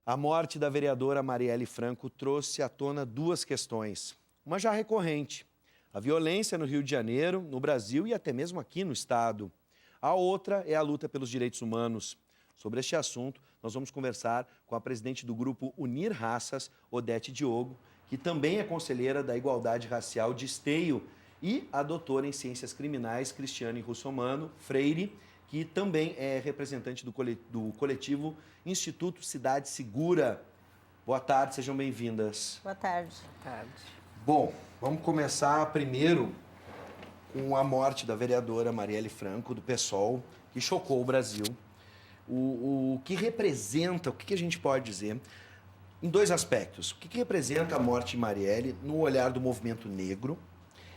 A morte da vereadora Marielle Franco trouxe à tona duas questões. Uma já recorrente, a violência no Rio de Janeiro, no Brasil e até mesmo aqui no estado. A outra é a luta pelos direitos humanos. Sobre este assunto, nós vamos conversar com a presidente do grupo Unir Raças, Odete Diogo, que também é conselheira da Igualdade Racial de Esteio, e a doutora em Ciências Criminais, Cristiane Russomano Freire, que também é representante do coletivo Instituto Cidade Segura. Boa tarde, sejam bem-vindas. Boa tarde. Boa tarde. Bom, vamos começar primeiro com a morte da vereadora Marielle Franco, do PSOL, que chocou o Brasil. O que representa, o que a gente pode dizer, em dois aspectos. O que representa a morte de Marielle no olhar do movimento negro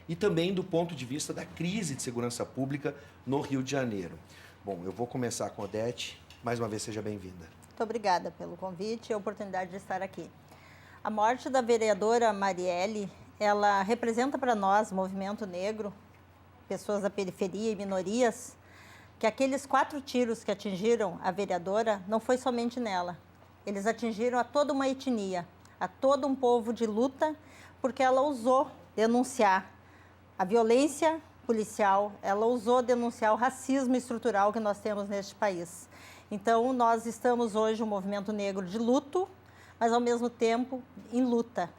e também do ponto de vista da crise de segurança pública no Rio de Janeiro. Bom, eu vou começar com a Odete. Mais uma vez, seja bem-vinda. Muito obrigada pelo convite e a oportunidade de estar aqui. A morte da vereadora Marielle, ela representa para nós, movimento negro, pessoas da periferia e minorias, que aqueles 4 tiros que atingiram a vereadora não foi somente nela. Eles atingiram a toda uma etnia, a todo um povo de luta, porque ela ousou denunciar a violência policial, ela ousou denunciar o racismo estrutural que nós temos neste país. Então, nós estamos hoje um movimento negro de luto, mas ao mesmo tempo em luta.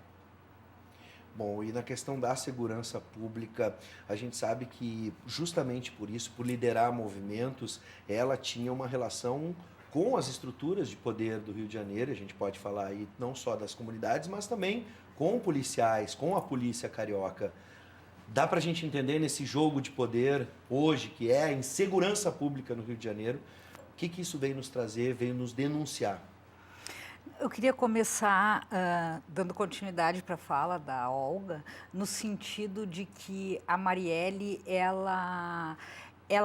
Bom, e na questão da segurança pública, a gente sabe que justamente por isso, por liderar movimentos, ela tinha uma relação com as estruturas de poder do Rio de Janeiro. A gente pode falar aí não só das comunidades, mas também com policiais, com a polícia carioca. Dá para a gente entender nesse jogo de poder hoje, que é a insegurança pública no Rio de Janeiro, o que isso veio nos trazer, veio nos denunciar? Eu queria começar dando continuidade para a fala da Olga, no sentido de que a Marielle, ela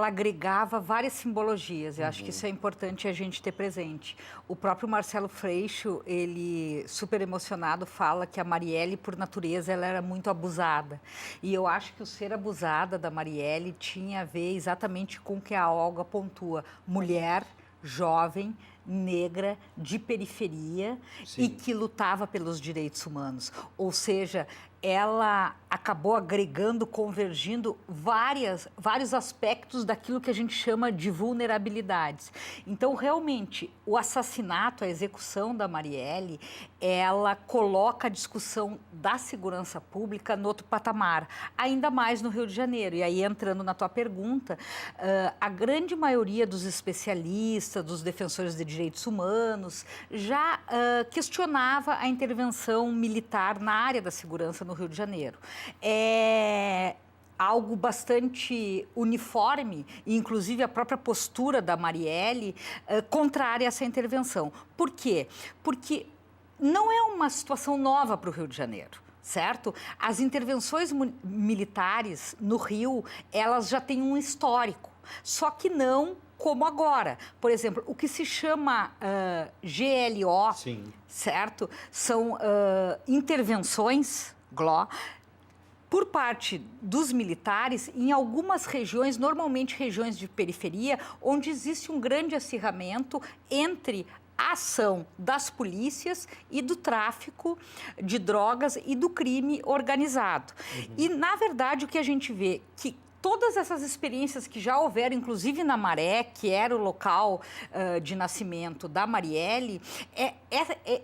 agregava várias simbologias. Eu acho que isso é importante a gente ter presente. O próprio Marcelo Freixo, ele, super emocionado, fala que a Marielle, por natureza, ela era muito abusada. E eu acho que o ser abusada da Marielle tinha a ver exatamente com o que a Olga pontua. Mulher, jovem, negra, de periferia. Sim. E que lutava pelos direitos humanos. Ou seja, ela acabou agregando, convergindo vários aspectos daquilo que a gente chama de vulnerabilidades. Então, realmente, o assassinato, a execução da Marielle, ela coloca a discussão da segurança pública no outro patamar, ainda mais no Rio de Janeiro. E aí, entrando na tua pergunta, a grande maioria dos especialistas, dos defensores de direitos humanos, já questionava a intervenção militar na área da segurança no Rio de Janeiro. É algo bastante uniforme, e inclusive a própria postura da Marielle contrária a essa intervenção. Por quê? Porque não é uma situação nova para o Rio de Janeiro. Certo? As intervenções militares no Rio, elas já têm um histórico, só que não como agora. Por exemplo, o que se chama GLO, sim, certo? São intervenções, GLO, por parte dos militares em algumas regiões, normalmente regiões de periferia, onde existe um grande acirramento entre a ação das polícias e do tráfico de drogas e do crime organizado. E, na verdade, o que a gente vê que todas essas experiências que já houveram, inclusive na Maré, que era o local de nascimento da Marielle,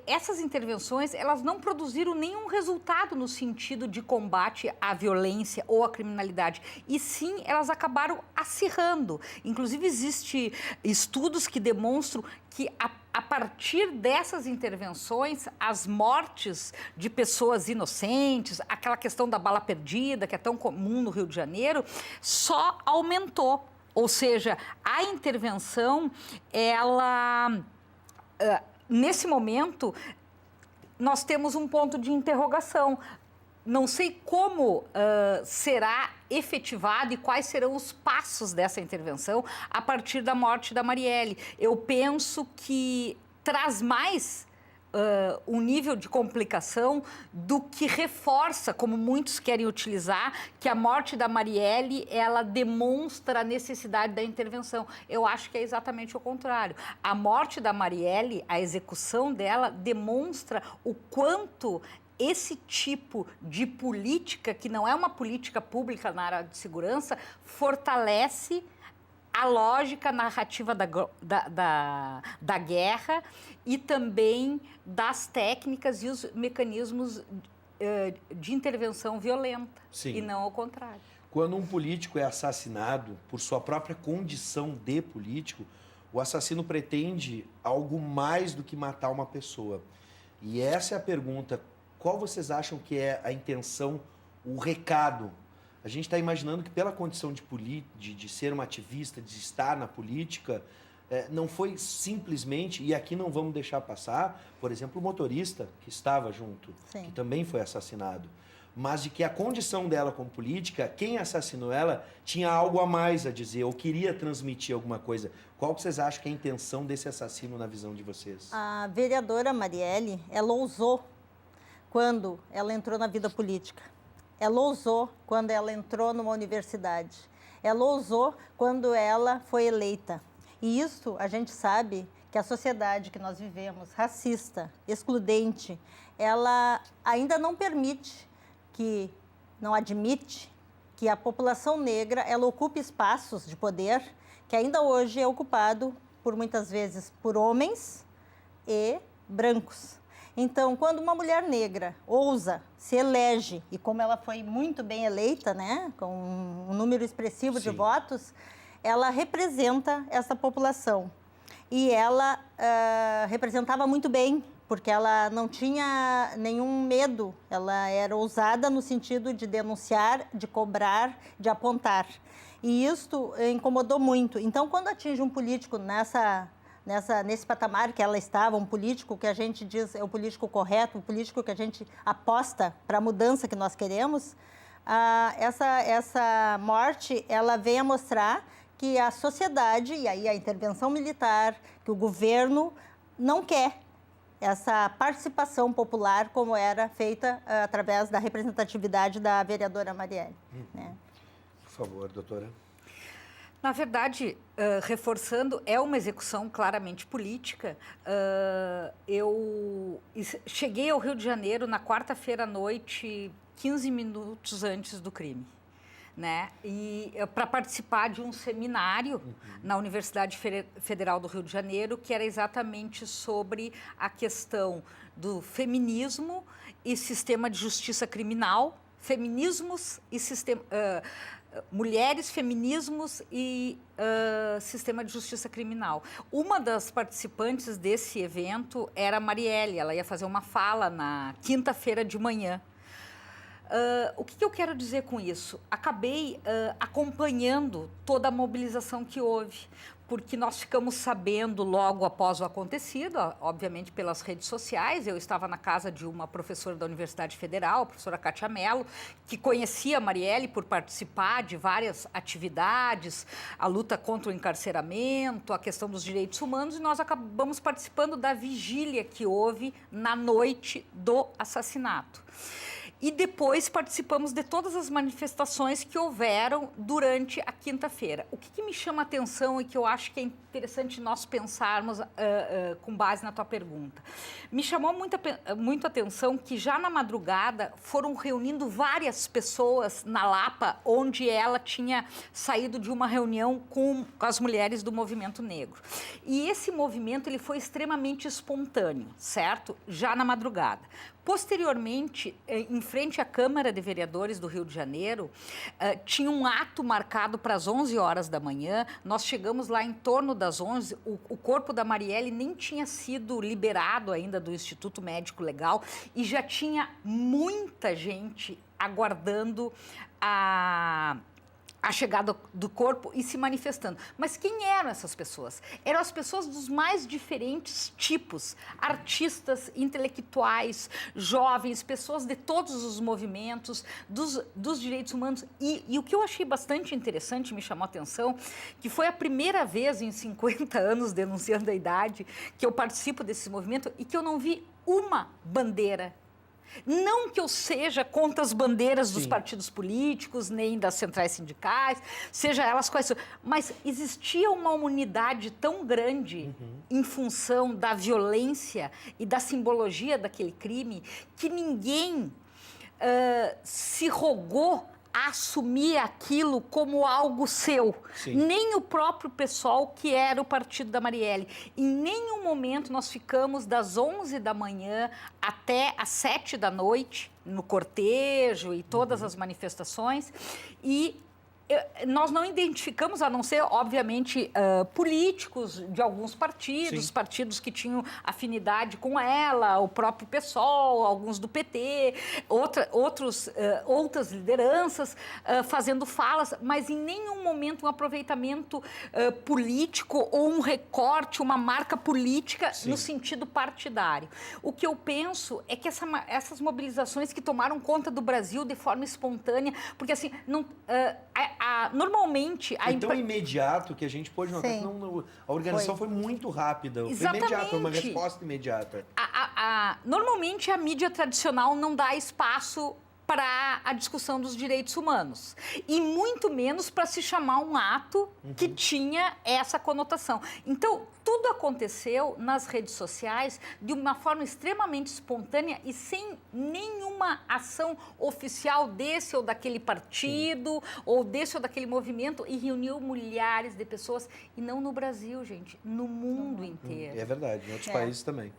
essas intervenções, elas não produziram nenhum resultado no sentido de combate à violência ou à criminalidade, e sim, elas acabaram acirrando. Inclusive, existem estudos que demonstram que a partir dessas intervenções, as mortes de pessoas inocentes, aquela questão da bala perdida, que é tão comum no Rio de Janeiro, só aumentou. Ou seja, a intervenção, ela, nesse momento, nós temos um ponto de interrogação. Não sei como será efetivado e quais serão os passos dessa intervenção a partir da morte da Marielle. Eu penso que traz mais um nível de complicação do que reforça, como muitos querem utilizar, que a morte da Marielle, ela demonstra a necessidade da intervenção. Eu acho que é exatamente o contrário. A morte da Marielle, a execução dela, demonstra o quanto esse tipo de política, que não é uma política pública na área de segurança, fortalece a lógica narrativa da guerra e também das técnicas e os mecanismos de intervenção violenta. Sim. E não ao contrário. Quando um político é assassinado por sua própria condição de político, o assassino pretende algo mais do que matar uma pessoa. E essa é a pergunta: qual vocês acham que é a intenção, o recado? A gente está imaginando que pela condição de ser uma ativista, de estar na política, não foi simplesmente, e aqui não vamos deixar passar, por exemplo, o motorista que estava junto, Sim. que também foi assassinado, mas de que a condição dela como política, quem assassinou ela, tinha algo a mais a dizer, ou queria transmitir alguma coisa. Qual que vocês acham que é a intenção desse assassino na visão de vocês? A vereadora Marielle, ela ousou quando ela entrou na vida política. Ela ousou quando ela entrou numa universidade. Ela ousou quando ela foi eleita. E isso a gente sabe que a sociedade que nós vivemos, racista, excludente, ela ainda não permite não admite que a população negra ela ocupe espaços de poder que ainda hoje é ocupado por muitas vezes por homens e brancos. Então, quando uma mulher negra ousa, se elege, e como ela foi muito bem eleita, né, com um número expressivo de votos, ela representa essa população. E ela representava muito bem, porque ela não tinha nenhum medo, ela era ousada no sentido de denunciar, de cobrar, de apontar. E isto incomodou muito. Então, quando atinge um político nesse patamar que ela estava, um político que a gente diz é o político correto, o político que a gente aposta para a mudança que nós queremos, essa morte, ela vem a mostrar que a sociedade, e aí a intervenção militar, que o governo não quer essa participação popular como era feita através da representatividade da vereadora Marielle. Né? Por favor, doutora. Na verdade, reforçando, é uma execução claramente política. Eu cheguei ao Rio de Janeiro na quarta-feira à noite, 15 minutos antes do crime, né? E para participar de um seminário na Universidade Federal do Rio de Janeiro, que era exatamente sobre a questão do feminismo e sistema de justiça criminal, feminismos e sistema... mulheres, feminismos e sistema de justiça criminal. Uma das participantes desse evento era a Marielle, ela ia fazer uma fala na quinta-feira de manhã. O que eu quero dizer com isso? Acabei acompanhando toda a mobilização que houve, porque nós ficamos sabendo logo após o acontecido, obviamente pelas redes sociais. Eu estava na casa de uma professora da Universidade Federal, a professora Kátia Mello, que conhecia a Marielle por participar de várias atividades, a luta contra o encarceramento, a questão dos direitos humanos, e nós acabamos participando da vigília que houve na noite do assassinato. E depois participamos de todas as manifestações que houveram durante a quinta-feira. O que me chama a atenção e que eu acho que é interessante nós pensarmos com base na tua pergunta. Me chamou muito a atenção que já na madrugada foram reunindo várias pessoas na Lapa, onde ela tinha saído de uma reunião com as mulheres do movimento negro. E esse movimento ele foi extremamente espontâneo, certo? Já na madrugada. Posteriormente, em frente à Câmara de Vereadores do Rio de Janeiro, tinha um ato marcado para as 11 horas da manhã. Nós chegamos lá em torno das 11, o corpo da Marielle nem tinha sido liberado ainda do Instituto Médico Legal e já tinha muita gente aguardando a chegada do corpo e se manifestando. Mas quem eram essas pessoas? Eram as pessoas dos mais diferentes tipos, artistas, intelectuais, jovens, pessoas de todos os movimentos, dos direitos humanos. E o que eu achei bastante interessante, me chamou a atenção, que foi a primeira vez em 50 anos, denunciando a idade, que eu participo desse movimento e que eu não vi uma bandeira. Não que eu seja contra as bandeiras dos Sim. partidos políticos, nem das centrais sindicais, seja elas quais são, mas existia uma unidade tão grande em função da violência e da simbologia daquele crime que ninguém se rogou a assumir aquilo como algo seu. Sim. Nem o próprio pessoal que era o partido da Marielle. Em nenhum momento nós ficamos das 11 da manhã até as 7 da noite, no cortejo e todas as manifestações, e nós não identificamos, a não ser, obviamente, políticos de alguns partidos, Sim. partidos que tinham afinidade com ela, o próprio PSOL, alguns do PT, outras lideranças fazendo falas, mas em nenhum momento um aproveitamento político ou um recorte, uma marca política Sim. no sentido partidário. O que eu penso é que essas mobilizações que tomaram conta do Brasil de forma espontânea, porque assim, não, normalmente... Foi tão imediato que a gente pôde notar que a organização foi muito rápida. Foi imediato, foi uma resposta imediata. Normalmente a mídia tradicional não dá espaço para a discussão dos direitos humanos e muito menos para se chamar um ato que tinha essa conotação. Então, tudo aconteceu nas redes sociais de uma forma extremamente espontânea e sem nenhuma ação oficial desse ou daquele partido ou desse ou daquele movimento e reuniu milhares de pessoas, e não no Brasil, gente, no mundo inteiro. É verdade, em outros países também.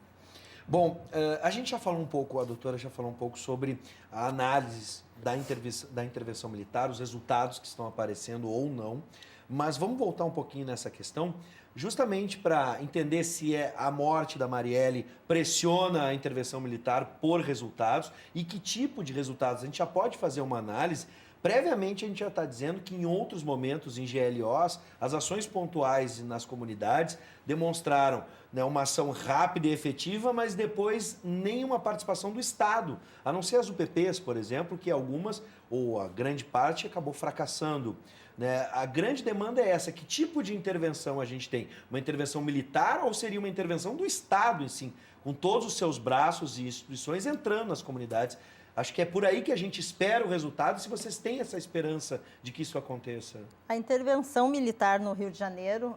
Bom, a gente já falou um pouco, a doutora já falou um pouco sobre a análise da intervenção militar, os resultados que estão aparecendo ou não, mas vamos voltar um pouquinho nessa questão, justamente para entender se a morte da Marielle pressiona a intervenção militar por resultados e que tipo de resultados. A gente já pode fazer uma análise. Previamente, a gente já está dizendo que em outros momentos, em GLOs, as ações pontuais nas comunidades demonstraram, né, uma ação rápida e efetiva, mas depois nenhuma participação do Estado, a não ser as UPPs, por exemplo, que algumas, ou a grande parte, acabou fracassando. Né? A grande demanda é essa: que tipo de intervenção a gente tem? Uma intervenção militar ou seria uma intervenção do Estado, assim, com todos os seus braços e instituições entrando nas comunidades? Acho que é por aí que a gente espera o resultado, se vocês têm essa esperança de que isso aconteça. A intervenção militar no Rio de Janeiro,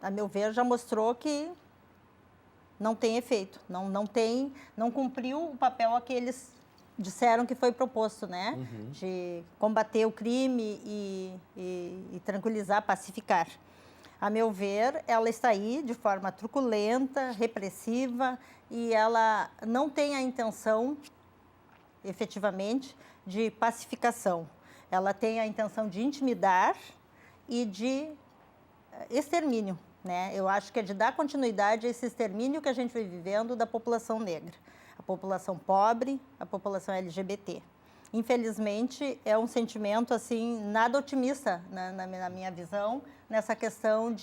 a meu ver, já mostrou que não tem efeito, não cumpriu o papel a que eles disseram que foi proposto, né? De combater o crime e tranquilizar, pacificar. A meu ver, ela está aí de forma truculenta, repressiva, e ela não tem a intenção, efetivamente, de pacificação. Ela tem a intenção de intimidar e de extermínio, né? Eu acho que é de dar continuidade a esse extermínio que a gente vem vivendo da população negra, a população pobre, a população LGBT. Infelizmente, é um sentimento assim nada otimista na minha visão, nessa questão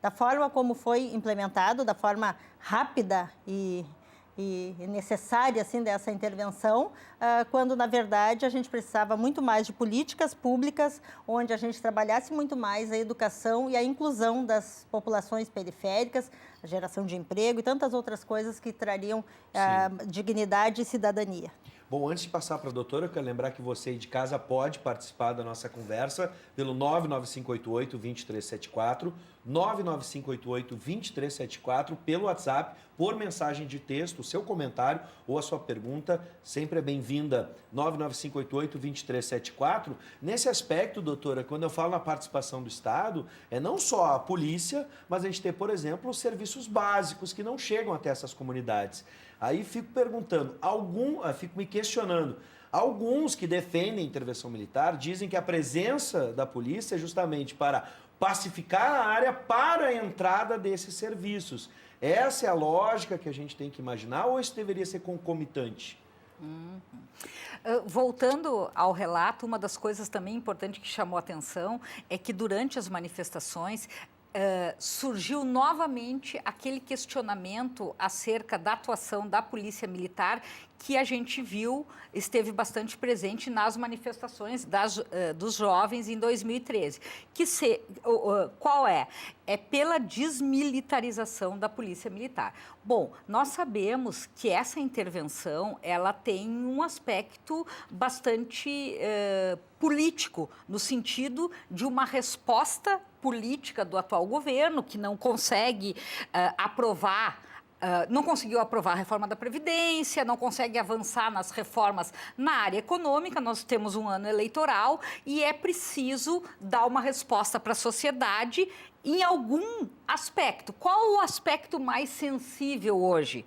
da forma como foi implementado, da forma rápida e necessária assim, dessa intervenção, quando, na verdade, a gente precisava muito mais de políticas públicas, onde a gente trabalhasse muito mais a educação e a inclusão das populações periféricas, a geração de emprego e tantas outras coisas que trariam dignidade e cidadania. Bom, antes de passar para a doutora, eu quero lembrar que você aí de casa pode participar da nossa conversa pelo 99588-2374, 99588-2374, pelo WhatsApp, por mensagem de texto, o seu comentário ou a sua pergunta sempre é bem-vinda. 99588-2374. Nesse aspecto, doutora, quando eu falo na participação do Estado, é não só a polícia, mas a gente tem, por exemplo, os serviços básicos que não chegam até essas comunidades. Aí fico perguntando, fico me questionando, alguns que defendem a intervenção militar dizem que a presença da polícia é justamente para pacificar a área para a entrada desses serviços. Essa é a lógica que a gente tem que imaginar, ou isso deveria ser concomitante? Voltando ao relato, uma das coisas também importantes que chamou a atenção é que durante as manifestações surgiu novamente aquele questionamento acerca da atuação da polícia militar, que a gente viu, esteve bastante presente nas manifestações dos jovens em 2013. Qual é? É pela desmilitarização da Polícia Militar. Bom, nós sabemos que essa intervenção, ela tem um aspecto bastante político, no sentido de uma resposta política do atual governo, que não consegue não conseguiu aprovar a reforma da Previdência, não consegue avançar nas reformas na área econômica. Nós temos um ano eleitoral e é preciso dar uma resposta para a sociedade em algum aspecto. Qual o aspecto mais sensível hoje?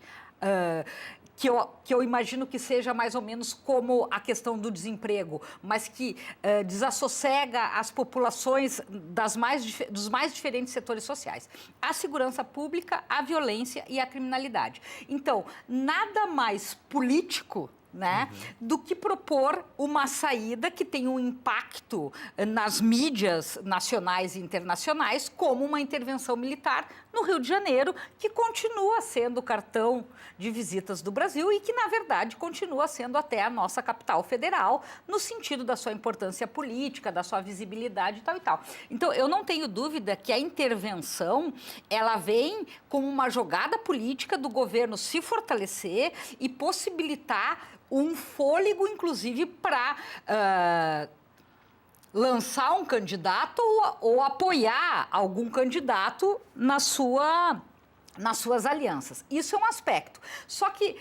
Que eu imagino que seja mais ou menos como a questão do desemprego, mas que desassossega as populações dos mais diferentes setores sociais. A segurança pública, a violência e a criminalidade. Então, nada mais político, né, do que propor uma saída que tenha um impacto nas mídias nacionais e internacionais, como uma intervenção militar no Rio de Janeiro, que continua sendo o cartão de visitas do Brasil e que, na verdade, continua sendo até a nossa capital federal, no sentido da sua importância política, da sua visibilidade e tal e tal. Então, eu não tenho dúvida que a intervenção, ela vem como uma jogada política do governo se fortalecer e possibilitar um fôlego, inclusive, para lançar um candidato ou apoiar algum candidato nas suas alianças. Isso é um aspecto. Só que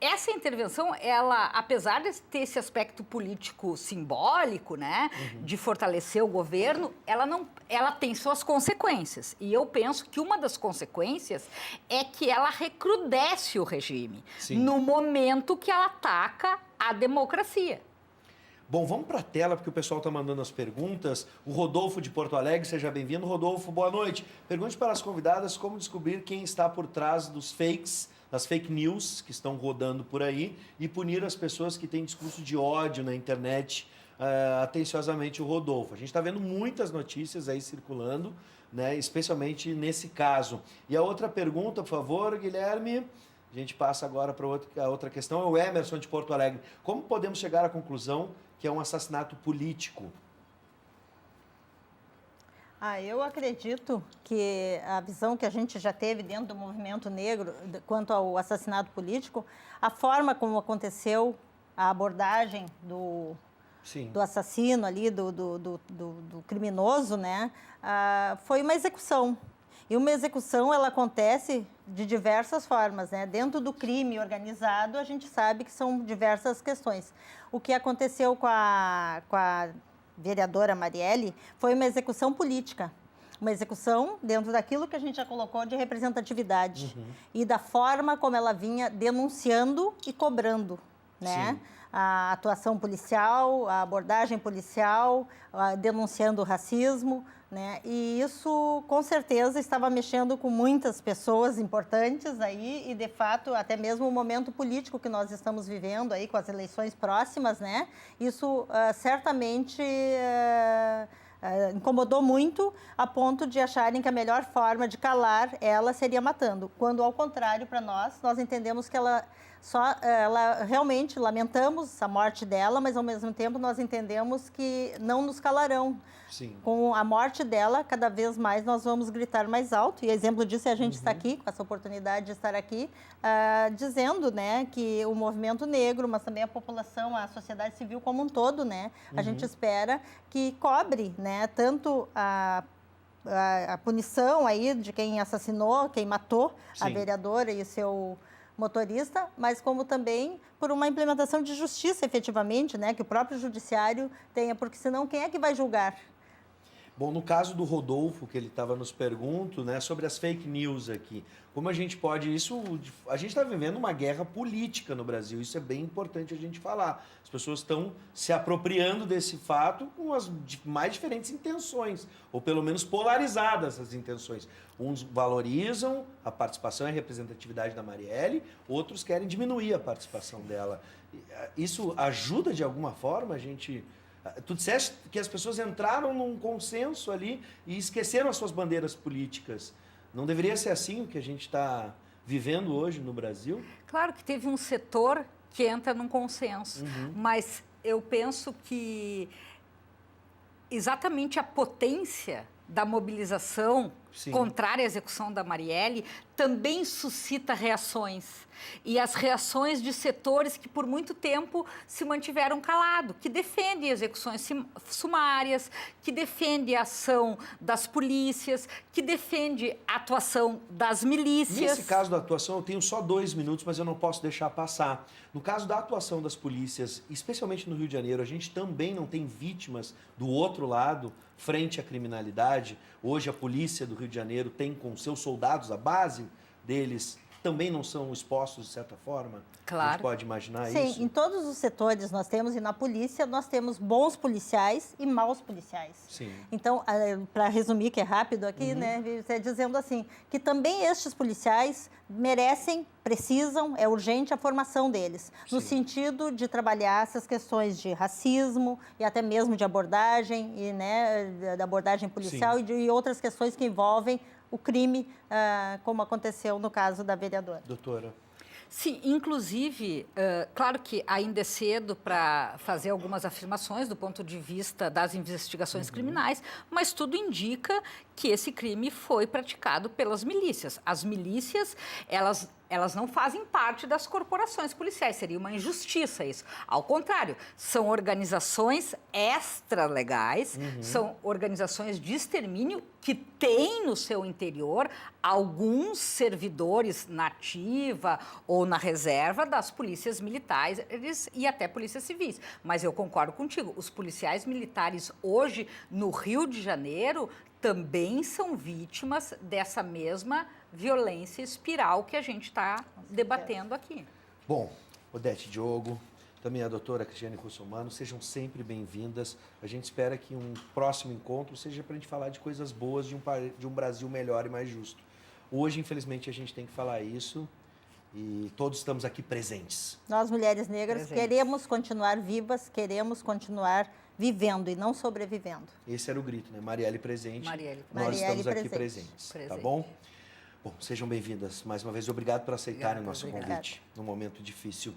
essa intervenção, ela, apesar de ter esse aspecto político simbólico, né, de fortalecer o governo, ela tem suas consequências. E eu penso que uma das consequências é que ela recrudesce o regime. Sim. No momento que ela ataca a democracia. Bom, vamos para a tela, porque o pessoal está mandando as perguntas. O Rodolfo de Porto Alegre, seja bem-vindo. Rodolfo, boa noite. Pergunte para as convidadas como descobrir quem está por trás das fake news que estão rodando por aí e punir as pessoas que têm discurso de ódio na internet. Atenciosamente, o Rodolfo. A gente está vendo muitas notícias aí circulando, né, especialmente nesse caso. E a outra pergunta, por favor, Guilherme. A gente passa agora para a outra questão. É o Emerson de Porto Alegre. Como podemos chegar à conclusão que é um assassinato político? Eu acredito que a visão que a gente já teve dentro do movimento negro quanto ao assassinato político, a forma como aconteceu, a abordagem do assassino ali, do criminoso, né, foi uma execução. E uma execução, ela acontece de diversas formas, né? Dentro do crime organizado, a gente sabe que são diversas questões. O que aconteceu com a vereadora Marielle foi uma execução política. Uma execução dentro daquilo que a gente já colocou de representatividade. E da forma como ela vinha denunciando e cobrando, né? Sim. A atuação policial, a abordagem policial, denunciando o racismo, né? E isso, com certeza, estava mexendo com muitas pessoas importantes aí e, de fato, até mesmo o momento político que nós estamos vivendo aí com as eleições próximas, né? Isso certamente incomodou muito a ponto de acharem que a melhor forma de calar ela seria matando, quando, ao contrário, para nós entendemos que ela realmente lamentamos a morte dela, mas ao mesmo tempo nós entendemos que não nos calarão. Sim. Com a morte dela, cada vez mais nós vamos gritar mais alto. E exemplo disso é a gente estar aqui, com essa oportunidade de estar aqui, dizendo, né, que o movimento negro, mas também a população, a sociedade civil como um todo, né, a gente espera que cobre, né, tanto a punição aí de quem assassinou, quem matou Sim. a vereadora e o seu motorista, mas como também por uma implementação de justiça, efetivamente, né, que o próprio judiciário tenha, porque senão quem é que vai julgar? Bom, no caso do Rodolfo, que ele estava nos perguntando, né, sobre as fake news aqui, como a gente pode... A gente está vivendo uma guerra política no Brasil, isso é bem importante a gente falar. As pessoas estão se apropriando desse fato com as mais diferentes intenções, ou pelo menos polarizadas as intenções. Uns valorizam a participação e a representatividade da Marielle, outros querem diminuir a participação dela. Isso ajuda de alguma forma a gente... Tu disseste que as pessoas entraram num consenso ali e esqueceram as suas bandeiras políticas. Não deveria ser assim o que a gente está vivendo hoje no Brasil? Claro que teve um setor que entra num consenso, mas eu penso que exatamente a potência da mobilização Sim. contrária à execução da Marielle também suscita reações. E as reações de setores que por muito tempo se mantiveram calados, que defendem execuções sumárias, que defendem a ação das polícias, que defendem a atuação das milícias. Nesse caso da atuação, eu tenho só 2 minutos, mas eu não posso deixar passar. No caso da atuação das polícias, especialmente no Rio de Janeiro, a gente também não tem vítimas do outro lado, frente à criminalidade. Hoje a polícia do Rio de Janeiro tem com seus soldados, a base deles também não são expostos de certa forma? Claro. A gente pode imaginar Sim, isso? em todos os setores nós temos, e na polícia nós temos bons policiais e maus policiais. Sim. Então, para resumir, que é rápido aqui, né, dizendo assim, que também estes policiais merecem, precisam, é urgente a formação deles, no Sim. sentido de trabalhar essas questões de racismo e até mesmo de abordagem, e, né, da abordagem policial e outras questões que envolvem o crime, como aconteceu no caso da vereadora. Doutora. Sim, inclusive, claro que ainda é cedo para fazer algumas afirmações do ponto de vista das investigações criminais, mas tudo indica que esse crime foi praticado pelas milícias. As milícias, elas não fazem parte das corporações policiais, seria uma injustiça isso. Ao contrário, são organizações extralegais, são organizações de extermínio que têm no seu interior alguns servidores na ativa ou na reserva das polícias militares e até polícias civis. Mas eu concordo contigo, os policiais militares hoje no Rio de Janeiro também são vítimas dessa mesma violência espiral que a gente está debatendo aqui. Bom, Odete Diogo, também a doutora Cristiane Russomano, sejam sempre bem-vindas. A gente espera que um próximo encontro seja para a gente falar de coisas boas, de um Brasil melhor e mais justo. Hoje, infelizmente, a gente tem que falar isso e todos estamos aqui presentes. Nós, mulheres negras, queremos continuar vivas, queremos continuar vivendo e não sobrevivendo. Esse era o grito, né? Marielle presente. Marielle. Nós Marielle estamos aqui presente. presentes, tá bom? Bom, sejam bem-vindas mais uma vez. Obrigado por aceitarem o nosso convite num momento difícil.